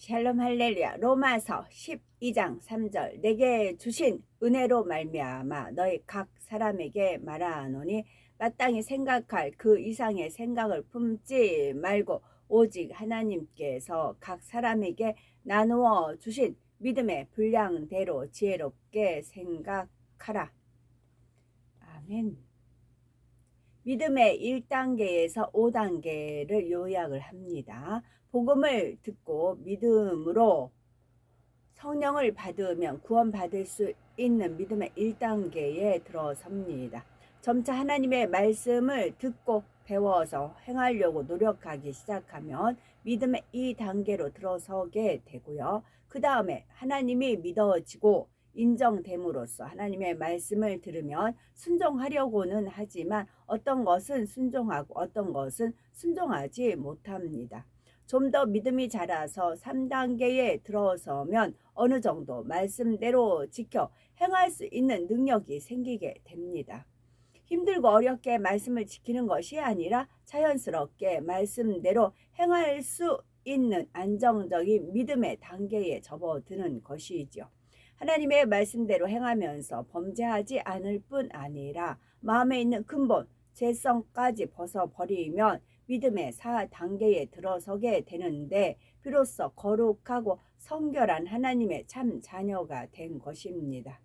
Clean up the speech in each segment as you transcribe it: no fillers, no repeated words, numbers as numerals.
샬롬 할렐루야. 로마서 12장 3절. 내게 주신 은혜로 말미암아 너희 각 사람에게 말하노니 마땅히 생각할 그 이상의 생각을 품지 말고 오직 하나님께서 각 사람에게 나누어 주신 믿음의 분량대로 지혜롭게 생각하라. 아멘. 믿음의 1단계에서 5단계를 요약을 합니다. 복음을 듣고 믿음으로 성령을 받으면 구원받을 수 있는 믿음의 1단계에 들어섭니다. 점차 하나님의 말씀을 듣고 배워서 행하려고 노력하기 시작하면 믿음의 2단계로 들어서게 되고요. 그 다음에 하나님이 믿어지고 인정됨으로써 하나님의 말씀을 들으면 순종하려고는 하지만 어떤 것은 순종하고 어떤 것은 순종하지 못합니다. 좀 더 믿음이 자라서 3단계에 들어서면 어느 정도 말씀대로 지켜 행할 수 있는 능력이 생기게 됩니다. 힘들고 어렵게 말씀을 지키는 것이 아니라 자연스럽게 말씀대로 행할 수 있는 안정적인 믿음의 단계에 접어드는 것이죠. 하나님의 말씀대로 행하면서 범죄하지 않을 뿐 아니라 마음에 있는 근본, 죄성까지 벗어버리면 믿음의 4단계에 들어서게 되는데 비로소 거룩하고 성결한 하나님의 참 자녀가 된 것입니다.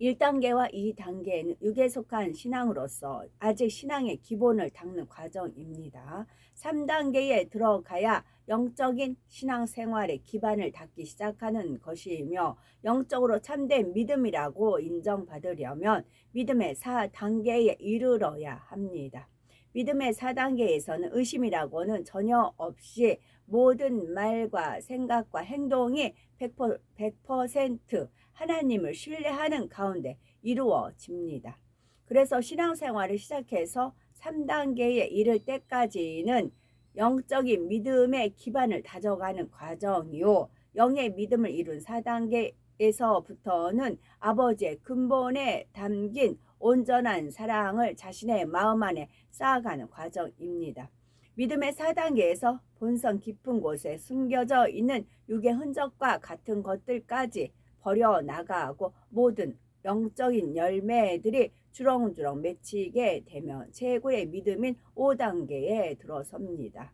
1단계와 2단계는 육에 속한 신앙으로서 아직 신앙의 기본을 닦는 과정입니다. 3단계에 들어가야 영적인 신앙생활의 기반을 닦기 시작하는 것이며 영적으로 참된 믿음이라고 인정받으려면 믿음의 4단계에 이르러야 합니다. 믿음의 4단계에서는 의심이라고는 전혀 없이 모든 말과 생각과 행동이 100% 하나님을 신뢰하는 가운데 이루어집니다. 그래서 신앙생활을 시작해서 3단계에 이를 때까지는 영적인 믿음의 기반을 다져가는 과정이요. 영의 믿음을 이룬 4단계에서부터는 아버지의 근본에 담긴 온전한 사랑을 자신의 마음 안에 쌓아가는 과정입니다. 믿음의 4단계에서 본성 깊은 곳에 숨겨져 있는 육의 흔적과 같은 것들까지 버려나가고 모든 영적인 열매들이 주렁주렁 맺히게 되면 최고의 믿음인 5단계에 들어섭니다.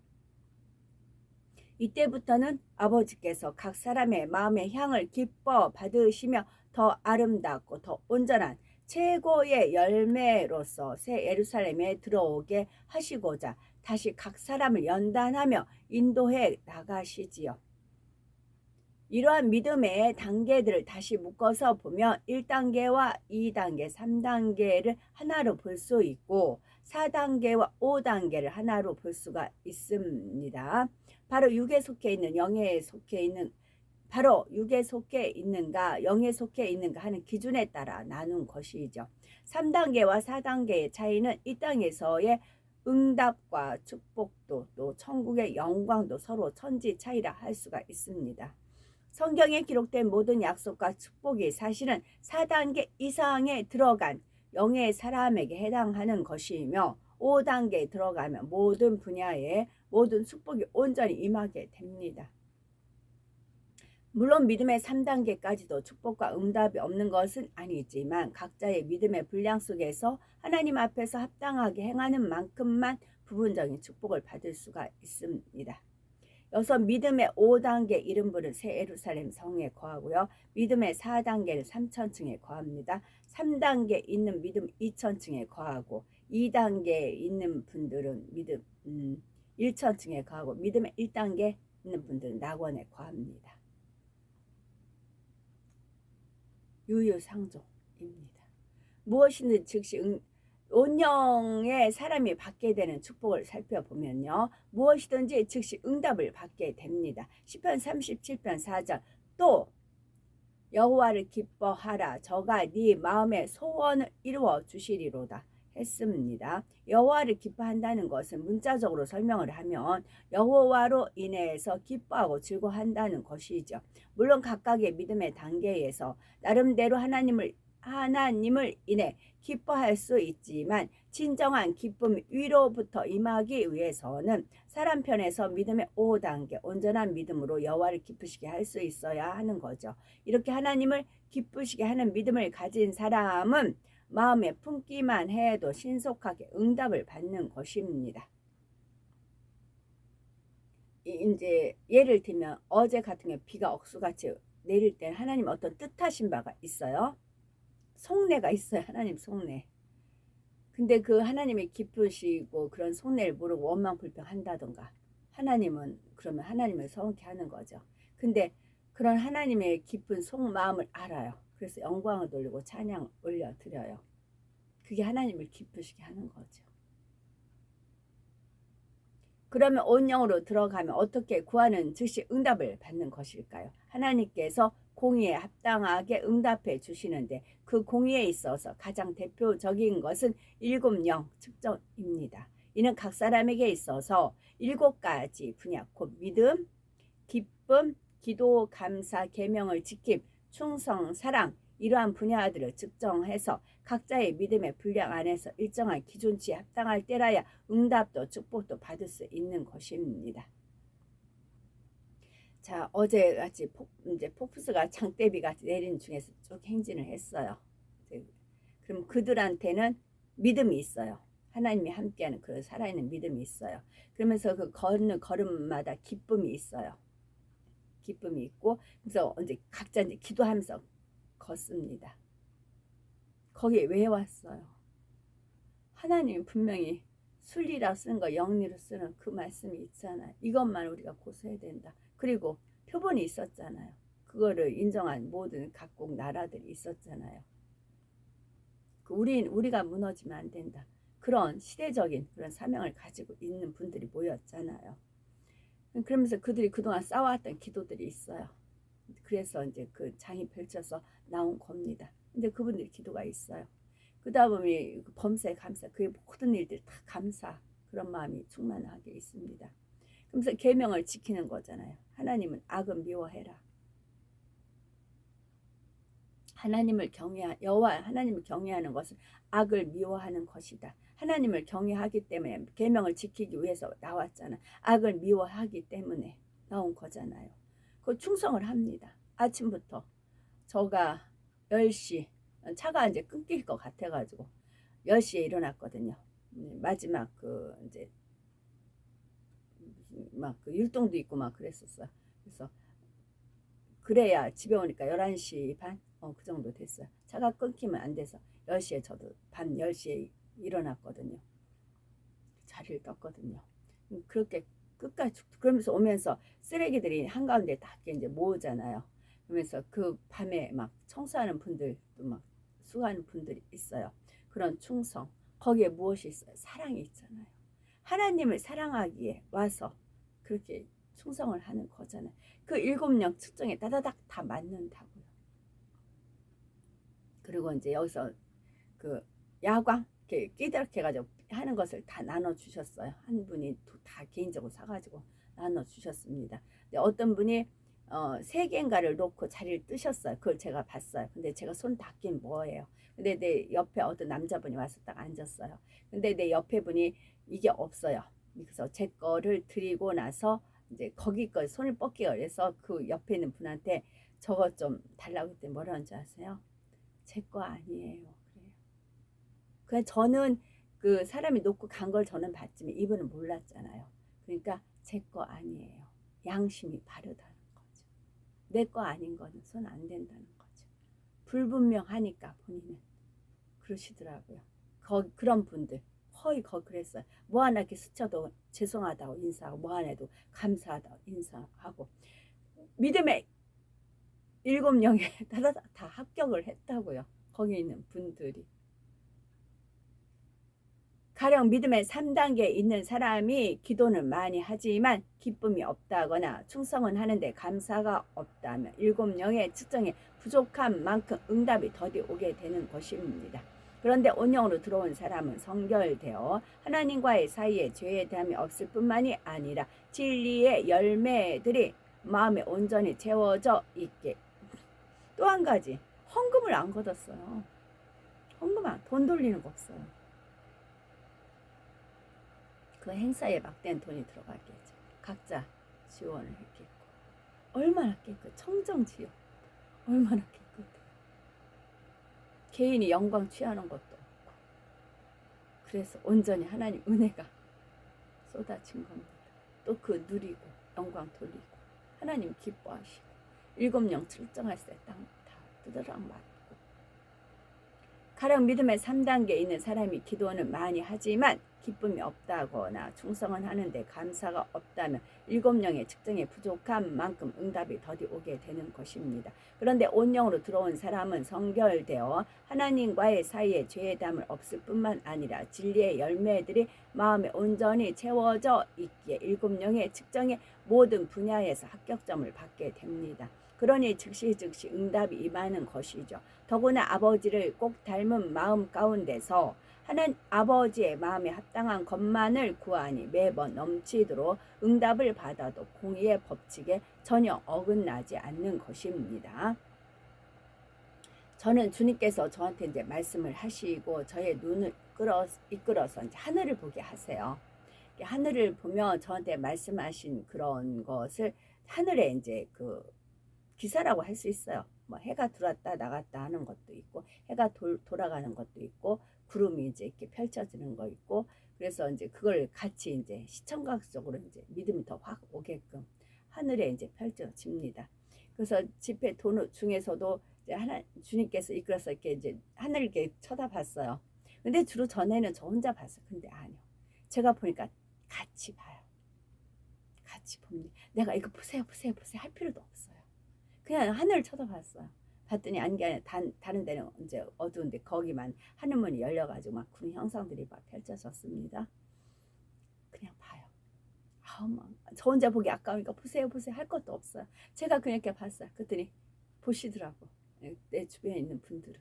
이때부터는 아버지께서 각 사람의 마음의 향을 기뻐 받으시며 더 아름답고 더 온전한 최고의 열매로서 새 예루살렘에 들어오게 하시고자 다시 각 사람을 연단하며 인도해 나가시지요. 이러한 믿음의 단계들을 다시 묶어서 보면 1단계와 2단계, 3단계를 하나로 볼 수 있고 4단계와 5단계를 하나로 볼 수가 있습니다. 바로 육에 속해 있는 영에 속해 있는 바로 육에 속해 있는가 영에 속해 있는가 하는 기준에 따라 나눈 것이죠. 3단계와 4단계의 차이는 이 땅에서의 응답과 축복도 또 천국의 영광도 서로 천지 차이라 할 수가 있습니다. 성경에 기록된 모든 약속과 축복이 사실은 4단계 이상에 들어간 영의 사람에게 해당하는 것이며 5단계에 들어가면 모든 분야의 모든 축복이 온전히 임하게 됩니다. 물론 믿음의 3단계까지도 축복과 응답이 없는 것은 아니지만 각자의 믿음의 분량 속에서 하나님 앞에서 합당하게 행하는 만큼만 부분적인 축복을 받을 수가 있습니다. 여기서 믿음의 5단계 이름 부른 새 예루살렘 성에 거하고요. 믿음의 4단계는 3천층에 거합니다. 3단계 있는 믿음 2천층에 거하고 2단계에 있는 분들은 믿음 1천층에 거하고 믿음의 1단계 있는 분들은 낙원에 거합니다. 유유상종입니다. 무엇이든 즉시 온영의 사람이 받게 되는 축복을 살펴보면요. 무엇이든지 즉시 응답을 받게 됩니다. 시편 37편 4절 또 여호와를 기뻐하라 저가 네 마음의 소원을 이루어 주시리로다 했습니다. 여호와를 기뻐한다는 것은 문자적으로 설명을 하면 여호와로 인해서 기뻐하고 즐거워한다는 것이죠. 물론 각각의 믿음의 단계에서 나름대로 하나님을 인해 기뻐할 수 있지만 진정한 기쁨이 위로부터 임하기 위해서는 사람 편에서 믿음의 5단계 온전한 믿음으로 여호와를 기쁘시게 할 수 있어야 하는 거죠. 이렇게 하나님을 기쁘시게 하는 믿음을 가진 사람은 마음에 품기만 해도 신속하게 응답을 받는 것입니다. 이제 예를 들면 어제 같은 경우 비가 억수같이 내릴 때 하나님 어떤 뜻하신 바가 있어요. 속내가 있어요. 하나님 속내. 근데 그 하나님이 기쁘시고 그런 속내를 모르고 원망 불평한다던가 하나님은 그러면 하나님을 서운케 하는 거죠. 근데 그런 하나님의 깊은 속마음을 알아요. 그래서 영광을 돌리고 찬양 올려드려요. 그게 하나님을 기쁘시게 하는 거죠. 그러면 온 영으로 들어가면 어떻게 구하는 즉시 응답을 받는 것일까요? 하나님께서 공의에 합당하게 응답해 주시는데 그 공의에 있어서 가장 대표적인 것은 7영 측정입니다. 이는 각 사람에게 있어서 7가지 분야, 곧 믿음, 기쁨, 기도, 감사, 계명을 지킴, 충성, 사랑, 이러한 분야들을 측정해서 각자의 믿음의 분량 안에서 일정한 기준치에 합당할 때라야 응답도 축복도 받을 수 있는 것입니다. 자, 어제 같이 이제 폭포수가 장대비가 내린 중에서 쭉 행진을 했어요. 그럼 그들한테는 믿음이 있어요. 하나님이 함께하는 그 살아있는 믿음이 있어요. 그러면서 그 걷는 걸음마다 기쁨이 있어요. 기쁨이 있고, 그래서 이제 각자 이제 기도하면서 걷습니다. 거기에 왜 왔어요? 하나님이 분명히 순리라 쓰는 거 영리로 쓰는 그 말씀이 있잖아요. 이것만 우리가 고수해야 된다. 그리고 표본이 있었잖아요. 그거를 인정한 모든 각국 나라들이 있었잖아요. 우리가 무너지면 안 된다. 그런 시대적인 그런 사명을 가지고 있는 분들이 모였잖아요. 그러면서 그들이 그동안 쌓아왔던 기도들이 있어요. 그래서 이제 그 장이 펼쳐서 나온 겁니다. 근데 그분들 기도가 있어요. 그 다음에 범사에 감사, 그의 모든 일들 다 감사, 그런 마음이 충만하게 있습니다. 그러면서 계명을 지키는 거잖아요. 하나님은 악을 미워해라. 여호와 하나님을 경외하는 것은 악을 미워하는 것이다. 하나님을 경외하기 때문에 계명을 지키기 위해서 나왔잖아. 악을 미워하기 때문에 나온 거잖아요. 그 충성을 합니다. 아침부터 저가 10시 차가 이제 끊길 것 같아가지고 10시에 일어났거든요. 마지막 그 이제 막 그 율동도 있고 막 그랬었어요. 그래서 그래야 집에 오니까 11시 반? 그 정도 됐어요. 차가 끊기면 안 돼서 10시에 저도 밤 10시에 일어났거든요. 자리를 떴거든요. 그렇게 끝까지 그러면서 오면서 쓰레기들이 한가운데 다 이제 모으잖아요. 그러면서 그 밤에 막 청소하는 분들도 막 수고하는 분들이 있어요. 그런 충성, 거기에 무엇이 있어요? 사랑이 있잖아요. 하나님을 사랑하기에 와서 그렇게 충성을 하는 거잖아요. 그 7영 측정에 따다닥 다 맞는다고요. 그리고 이제 여기서 그 야광 이렇게 끼다랗게 해가지고 하는 것을 다 나눠주셨어요. 한 분이 다 개인적으로 사가지고 나눠주셨습니다. 근데 어떤 분이 3개인가를 놓고 자리를 뜨셨어요. 그걸 제가 봤어요. 근데 제가 손 닿긴 뭐예요. 근데 내 옆에 어떤 남자분이 와서 딱 앉았어요. 근데 내 옆에 분이 이게 없어요. 그래서 제 거를 드리고 나서 이제 거기 거 손을 뻗기가 그래서 그 옆에 있는 분한테 저거 좀 달라고 했더니 뭐라는 줄 아세요? 제 거 아니에요. 그래요. 그냥 저는 그 사람이 놓고 간 걸 저는 봤지만 이분은 몰랐잖아요. 그러니까 제 거 아니에요. 양심이 바르다는 거죠. 내 거 아닌 거는 손 안 된다는 거죠. 불분명하니까 본인은 그러시더라고요. 그런 분들 거의 그랬어요. 뭐 하나 이렇게 스쳐도 죄송하다고 인사하고 뭐 하나 해도 감사하다고 인사하고 믿음의 7영에 다 합격을 했다고요. 거기 있는 분들이. 가령 믿음의 3단계에 있는 사람이 기도는 많이 하지만 기쁨이 없다거나 충성은 하는데 감사가 없다면 7영의 측정에 부족한 만큼 응답이 더디 오게 되는 것입니다. 그런데 온영으로 들어온 사람은 성결되어 하나님과의 사이에 죄에 대함이 없을 뿐만이 아니라 진리의 열매들이 마음에 온전히 채워져 있게. 또 한 가지, 헌금을 안 걷었어요. 헌금아 돈 돌리는 거 없어요. 그 행사에 막대한 돈이 들어가겠죠. 각자 지원을 했겠고. 얼마나 깨끗, 청정지역. 얼마나 깨끗해. 개인이 영광 취하는 것도 없고. 그래서 온전히 하나님 은혜가 쏟아진 겁니다. 또 그 누리고 영광 돌리고 하나님 기뻐하시고 7영 출정할 때 땅 다 두드러락 맞고. 가령 믿음의 3단계에 있는 사람이 기도는 많이 하지만 기쁨이 없다거나 충성은 하는데 감사가 없다면 7영의 측정에 부족한 만큼 응답이 더디 오게 되는 것입니다. 그런데 온영으로 들어온 사람은 성결되어 하나님과의 사이에 죄의 담을 없을 뿐만 아니라 진리의 열매들이 마음에 온전히 채워져 있기에 7영의 측정의 모든 분야에서 합격점을 받게 됩니다. 그러니 즉시 응답이 임하는 것이죠. 더구나 아버지를 꼭 닮은 마음 가운데서 하나님 아버지의 마음에 합당한 것만을 구하니 매번 넘치도록 응답을 받아도 공의의 법칙에 전혀 어긋나지 않는 것입니다. 저는 주님께서 저한테 이제 말씀을 하시고 저의 눈을 이끌어서 이제 하늘을 보게 하세요. 하늘을 보며 저한테 말씀하신 그런 것을 하늘에 이제 그 기사라고 할 수 있어요. 뭐 해가 들어왔다 나갔다 하는 것도 있고 해가 돌아가는 것도 있고 구름이 이제 이렇게 펼쳐지는 거 있고 그래서 이제 그걸 같이 이제 시청각적으로 이제 믿음이 더 확 오게끔 하늘에 이제 펼쳐집니다. 그래서 집회 도로 중에서도 이제 주님께서 이끌어서 이렇게 이제 하늘을 이렇게 쳐다봤어요. 근데 주로 전에는 저 혼자 봤어요. 근데 아니요. 제가 보니까 같이 봐요. 같이 봅니다. 내가 이거 보세요 할 필요도 없어요. 그냥 하늘을 쳐다봤어요. 봤더니 아닌 게 아니라 다른 데는 이제 어두운데 거기만 하늘문이 열려가지고 막 구름 형상들이 막 펼쳐졌습니다. 그냥 봐요. 저 혼자 보기 아까우니까 보세요 할 것도 없어요. 제가 그냥 이렇게 봤어요. 그랬더니 보시더라고. 내 주변에 있는 분들은.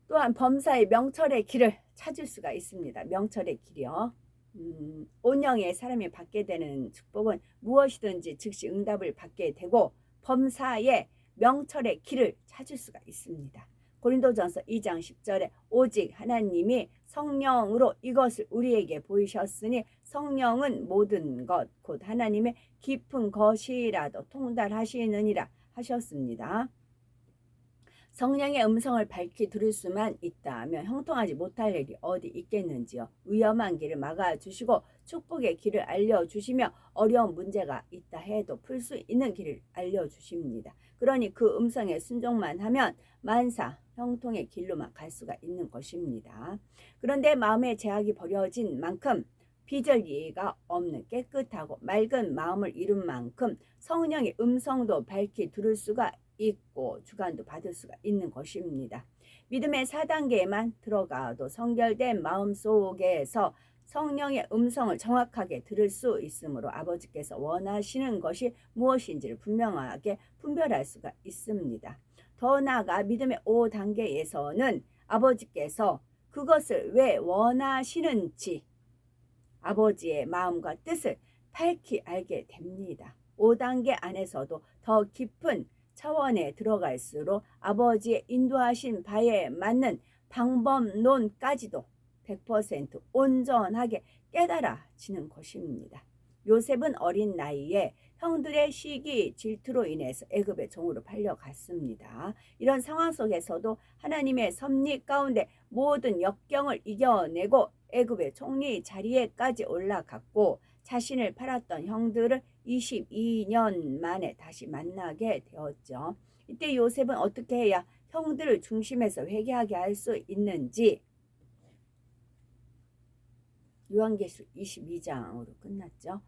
또한 범사의 명철의 길을 찾을 수가 있습니다. 명철의 길이요. 온영의 사람이 받게 되는 축복은 무엇이든지 즉시 응답을 받게 되고 범사의 명철의 길을 찾을 수가 있습니다. 고린도전서 2장 10절에 오직 하나님이 성령으로 이것을 우리에게 보이셨으니 성령은 모든 것 곧 하나님의 깊은 것이라도 통달하시느니라 하셨습니다. 성령의 음성을 밝히 들을 수만 있다면 형통하지 못할 일이 어디 있겠는지요. 위험한 길을 막아주시고 축복의 길을 알려주시며 어려운 문제가 있다 해도 풀 수 있는 길을 알려주십니다. 그러니 그 음성에 순종만 하면 만사 형통의 길로만 갈 수가 있는 것입니다. 그런데 마음의 제약이 버려진 만큼 비절리가 없는 깨끗하고 맑은 마음을 이룬 만큼 성령의 음성도 밝히 들을 수가 있고 주관도 받을 수가 있는 것입니다. 믿음의 4단계에만 들어가도 성결된 마음 속에서 성령의 음성을 정확하게 들을 수 있으므로 아버지께서 원하시는 것이 무엇인지를 분명하게 분별할 수가 있습니다. 더 나아가 믿음의 5단계에서는 아버지께서 그것을 왜 원하시는지 아버지의 마음과 뜻을 밝히 알게 됩니다. 5단계 안에서도 더 깊은 차원에 들어갈수록 아버지의 인도하신 바에 맞는 방법론까지도 100% 온전하게 깨달아지는 것입니다. 요셉은 어린 나이에 형들의 시기 질투로 인해서 애굽의 종으로 팔려갔습니다. 이런 상황 속에서도 하나님의 섭리 가운데 모든 역경을 이겨내고 애굽의 총리 자리에까지 올라갔고 자신을 팔았던 형들을 22년 만에 다시 만나게 되었죠. 이때 요셉은 어떻게 해야 형들을 중심에서 회개하게 할 수 있는지 요한계시록 22장으로 끝났죠.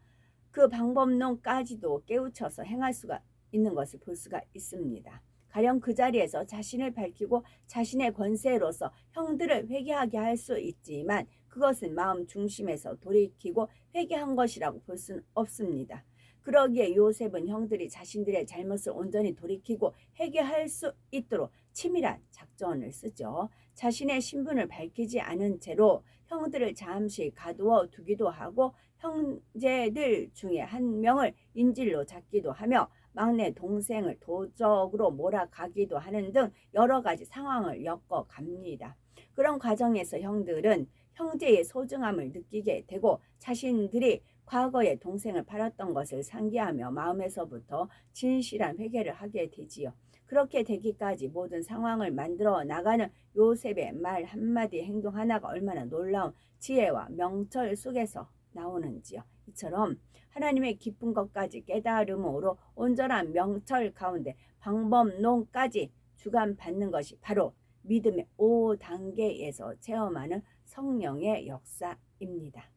그 방법론까지도 깨우쳐서 행할 수가 있는 것을 볼 수가 있습니다. 가령 그 자리에서 자신을 밝히고 자신의 권세로서 형들을 회개하게 할 수 있지만 그것은 마음 중심에서 돌이키고 회개한 것이라고 볼 수는 없습니다. 그러기에 요셉은 형들이 자신들의 잘못을 온전히 돌이키고 회개할 수 있도록 치밀한 작전을 쓰죠. 자신의 신분을 밝히지 않은 채로 형들을 잠시 가두어 두기도 하고 형제들 중에 한 명을 인질로 잡기도 하며 막내 동생을 도적으로 몰아가기도 하는 등 여러 가지 상황을 엮어갑니다. 그런 과정에서 형들은 형제의 소중함을 느끼게 되고 자신들이 과거에 동생을 팔았던 것을 상기하며 마음에서부터 진실한 회개를 하게 되지요. 그렇게 되기까지 모든 상황을 만들어 나가는 요셉의 말 한마디 행동 하나가 얼마나 놀라운 지혜와 명철 속에서 나오는지요. 이처럼 하나님의 깊은 것까지 깨달음으로 온전한 명철 가운데 방법론까지 주관받는 것이 바로 믿음의 5단계에서 체험하는 성령의 역사입니다.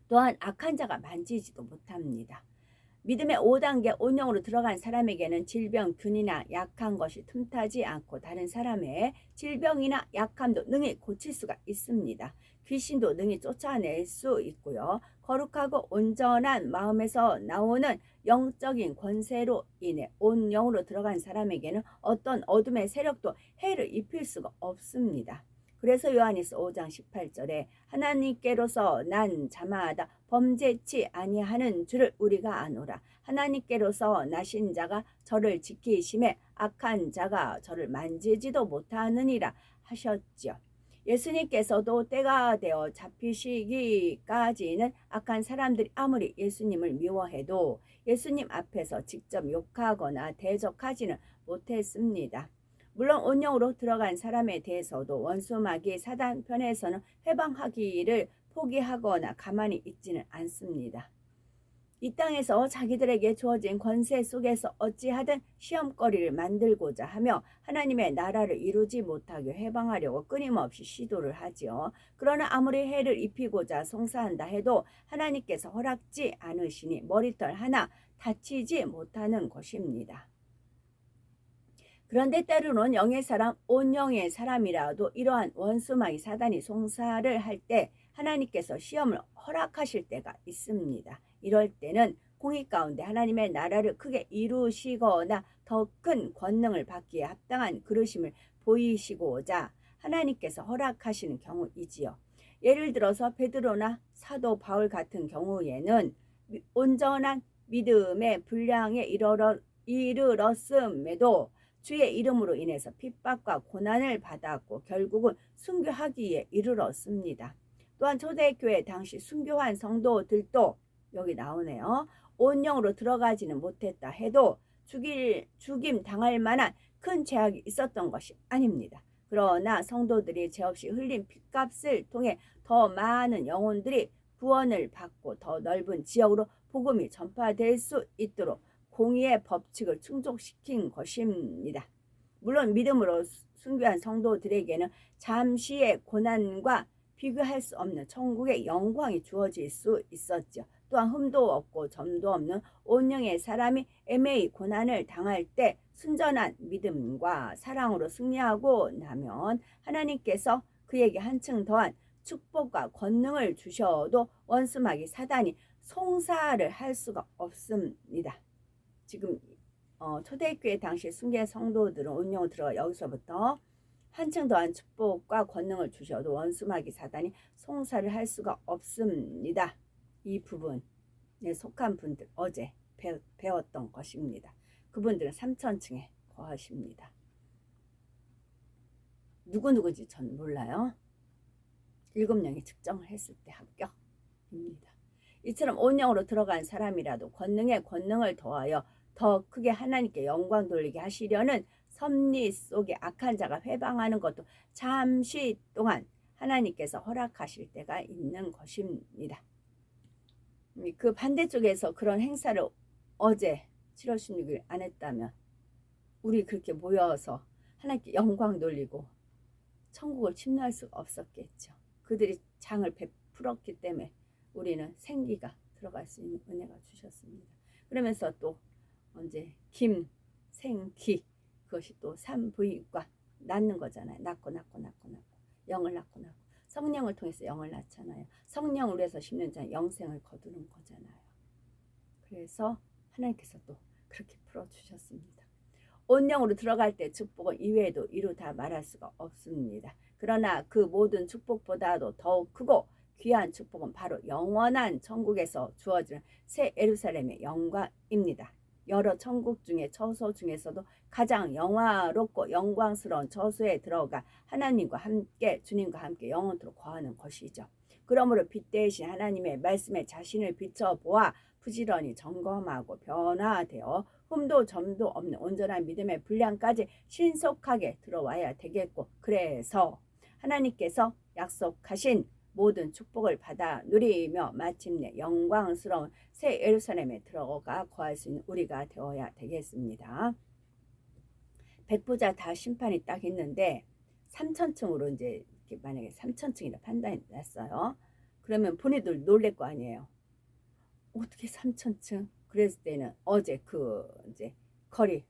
또한 악한 자가 만지지도 못합니다. 믿음의 5단계 온영으로 들어간 사람에게는 질병, 균이나 약한 것이 틈타지 않고 다른 사람의 질병이나 약함도 능히 고칠 수가 있습니다. 귀신도 능히 쫓아낼 수 있고요. 거룩하고 온전한 마음에서 나오는 영적인 권세로 인해 온영으로 들어간 사람에게는 어떤 어둠의 세력도 해를 입힐 수가 없습니다. 그래서 요한일서 5장 18절에 하나님께로서 난 자마다 범죄치 아니하는 줄을 우리가 아노라. 하나님께로서 나신 자가 저를 지키심에 악한 자가 저를 만지지도 못하느니라 하셨지요. 예수님께서도 때가 되어 잡히시기까지는 악한 사람들이 아무리 예수님을 미워해도 예수님 앞에서 직접 욕하거나 대적하지는 못했습니다. 물론 온영으로 들어간 사람에 대해서도 원수마귀 사단 편에서는 회방하기를 포기하거나 가만히 있지는 않습니다. 이 땅에서 자기들에게 주어진 권세 속에서 어찌하든 시험거리를 만들고자 하며 하나님의 나라를 이루지 못하게 해방하려고 끊임없이 시도를 하지요. 그러나 아무리 해를 입히고자 송사한다 해도 하나님께서 허락지 않으시니 머리털 하나 다치지 못하는 것입니다. 그런데 때로는 영의 사람, 온영의 사람이라도 이러한 원수마귀 사단이 송사를 할 때 하나님께서 시험을 허락하실 때가 있습니다. 이럴 때는 공의 가운데 하나님의 나라를 크게 이루시거나 더 큰 권능을 받기에 합당한 그르심을 보이시고자 하나님께서 허락하시는 경우이지요. 예를 들어서 베드로나 사도 바울 같은 경우에는 온전한 믿음의 분량에 이르렀음에도 주의 이름으로 인해서 핍박과 고난을 받았고 결국은 순교하기에 이르렀습니다. 또한 초대교회 당시 순교한 성도들도 여기 나오네요. 온영으로 들어가지는 못했다 해도 죽임 당할 만한 큰 죄악이 있었던 것이 아닙니다. 그러나 성도들이 죄 없이 흘린 핏값을 통해 더 많은 영혼들이 구원을 받고 더 넓은 지역으로 복음이 전파될 수 있도록 공의의 법칙을 충족시킨 것입니다. 물론 믿음으로 순교한 성도들에게는 잠시의 고난과 비교할 수 없는 천국의 영광이 주어질 수 있었죠. 또한 흠도 없고 점도 없는 온영의 사람이 애매히 고난을 당할 때 순전한 믿음과 사랑으로 승리하고 나면 하나님께서 그에게 한층 더한 축복과 권능을 주셔도 원수마귀 사단이 송사를 할 수가 없습니다. 지금 초대교회 당시 순교한 성도들은 온영으로 들어가 여기서부터 한층 더한 축복과 권능을 주셔도 원수마귀 사단이 송사를 할 수가 없습니다. 이 부분에 속한 분들 어제 배웠던 것입니다. 그분들은 3천층에 거하십니다. 누구누구인지 전 몰라요. 7명이 측정을 했을 때 합격입니다. 이처럼 온영으로 들어간 사람이라도 권능에 권능을 더하여 더 크게 하나님께 영광 돌리게 하시려는 섭리 속에 악한 자가 회방하는 것도 잠시 동안 하나님께서 허락하실 때가 있는 것입니다. 그 반대쪽에서 그런 행사를 어제 7월 16일 안 했다면 우리 그렇게 모여서 하나님께 영광 돌리고 천국을 침노할 수가 없었겠죠. 그들이 장을 베풀었기 때문에 우리는 생기가 들어갈 수 있는 은혜가 주셨습니다. 그러면서 또 언제 생기 그것이 또 산부인과 낳는 거잖아요. 낳고 영을 낳고 성령을 통해서 영을 낳잖아요. 성령을 위해서 심는 자는 영생을 거두는 거잖아요. 그래서 하나님께서 또 그렇게 풀어주셨습니다. 온영으로 들어갈 때 축복은 이외에도 이루 다 말할 수가 없습니다. 그러나 그 모든 축복보다도 더욱 크고 귀한 축복은 바로 영원한 천국에서 주어지는 새 예루살렘의 영광입니다. 여러 천국 중에 처소 중에서도 가장 영화롭고 영광스러운 처소에 들어가 하나님과 함께 주님과 함께 영원토록 거하는 것이죠. 그러므로 빛 대신 하나님의 말씀에 자신을 비춰보아 부지런히 점검하고 변화되어 흠도 점도 없는 온전한 믿음의 분량까지 신속하게 들어와야 되겠고, 그래서 하나님께서 약속하신 모든 축복을 받아 누리며 마침내 영광스러운 새 예루살렘에 들어가 거할 수 있는 우리가 되어야 되겠습니다. 백부자 다 심판이 딱 있는데 3천층으로 이제 만약에 3천층이라 판단이 났어요. 그러면 본인들 놀랄 거 아니에요. 어떻게 3천층? 그랬을 때는 어제 그 이제 거리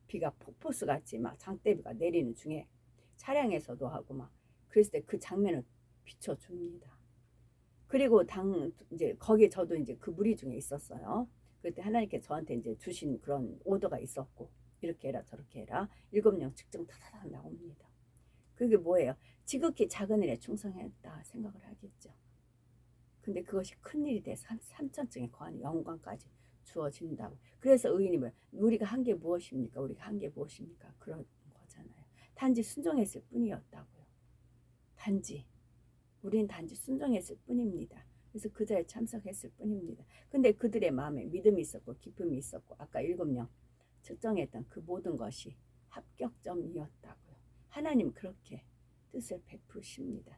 비가 폭포수 같이 막 장대비가 내리는 중에 차량에서도 하고 막 그랬을 때 그 장면을 비춰줍니다. 그리고 이제 거기에 저도 이제 그 무리 중에 있었어요. 그때 하나님께 저한테 이제 주신 그런 오더가 있었고, 이렇게 해라 저렇게 해라 7명 측정 타다닥 나옵니다. 그게 뭐예요? 지극히 작은 일에 충성했다 생각을 하겠죠. 근데 그것이 큰일이 돼서 3천층에 거하는 영광까지 주어진다고. 그래서 의인이 뭐야? 우리가 한 게 무엇입니까? 우리가 한 게 무엇입니까? 그런 거잖아요. 단지 순종했을 뿐이었다고요. 우리는 단지 순종했을 뿐입니다. 그래서 그 자리에 참석했을 뿐입니다. 근데 그들의 마음에 믿음이 있었고 기쁨이 있었고 아까 7명 측정했던 그 모든 것이 합격점이었다고요. 하나님 그렇게 뜻을 베푸십니다.